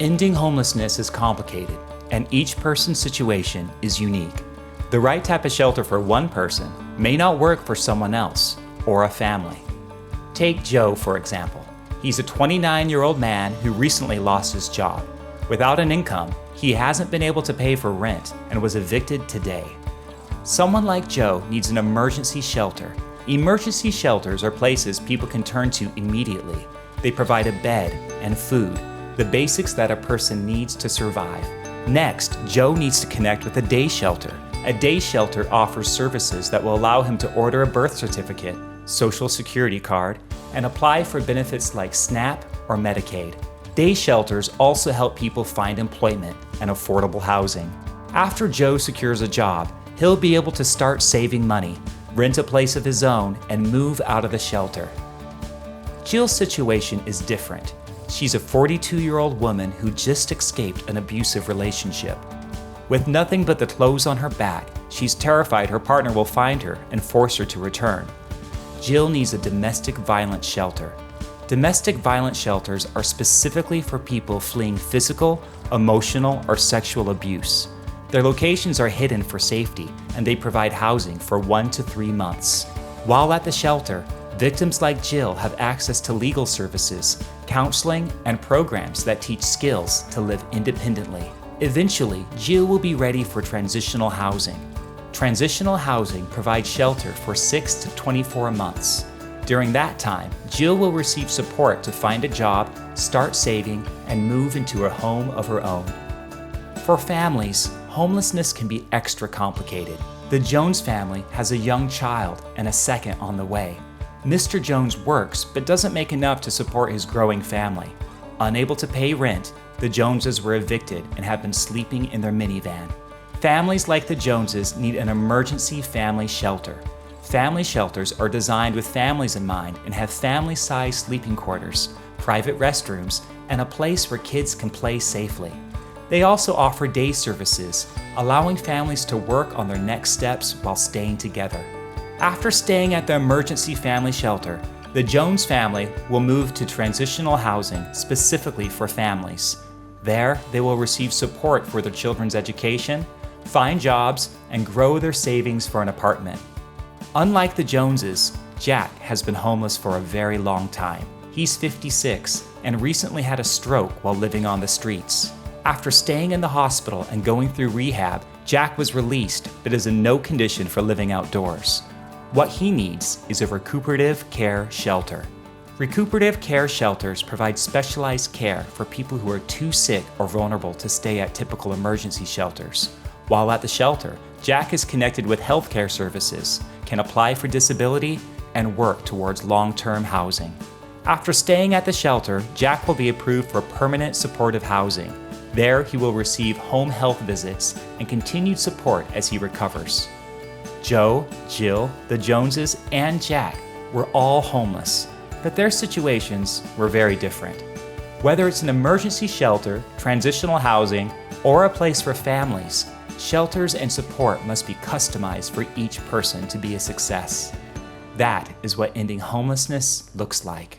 Ending homelessness is complicated, and each person's situation is unique. The right type of shelter for one person may not work for someone else or a family. Take Joe, for example. He's a 29-year-old man who recently lost his job. Without an income, he hasn't been able to pay for rent and was evicted today. Someone like Joe needs an emergency shelter. Emergency shelters are places people can turn to immediately. They provide a bed and food, the basics that a person needs to survive. Next, Joe needs to connect with a day shelter. A day shelter offers services that will allow him to order a birth certificate, social security card, and apply for benefits like SNAP or Medicaid. Day shelters also help people find employment and affordable housing. After Joe secures a job, he'll be able to start saving money, rent a place of his own, and move out of the shelter. Jill's situation is different. She's a 42-year-old woman who just escaped an abusive relationship. With nothing but the clothes on her back, she's terrified her partner will find her and force her to return. Jill needs a domestic violence shelter. Domestic violence shelters are specifically for people fleeing physical, emotional, or sexual abuse. Their locations are hidden for safety, and they provide housing for 1 to 3 months. While at the shelter, victims like Jill have access to legal services, counseling, and programs that teach skills to live independently. Eventually, Jill will be ready for transitional housing. Transitional housing provides shelter for 6 to 24 months. During that time, Jill will receive support to find a job, start saving, and move into a home of her own. For families, homelessness can be extra complicated. The Jones family has a young child and a second on the way. Mr. Jones works but doesn't make enough to support his growing family. Unable to pay rent, the Joneses were evicted and have been sleeping in their minivan. Families like the Joneses need an emergency family shelter. Family shelters are designed with families in mind and have family-sized sleeping quarters, private restrooms, and a place where kids can play safely. They also offer day services, allowing families to work on their next steps while staying together. After staying at the emergency family shelter, the Jones family will move to transitional housing specifically for families. There, they will receive support for their children's education, find jobs, and grow their savings for an apartment. Unlike the Joneses, Jack has been homeless for a very long time. He's 56 and recently had a stroke while living on the streets. After staying in the hospital and going through rehab, Jack was released but is in no condition for living outdoors. What he needs is a recuperative care shelter. Recuperative care shelters provide specialized care for people who are too sick or vulnerable to stay at typical emergency shelters. While at the shelter, Jack is connected with healthcare services, can apply for disability, and work towards long-term housing. After staying at the shelter, Jack will be approved for permanent supportive housing. There, he will receive home health visits and continued support as he recovers. Joe, Jill, the Joneses, and Jack were all homeless, but their situations were very different. Whether it's an emergency shelter, transitional housing, or a place for families, shelters and support must be customized for each person to be a success. That is what ending homelessness looks like.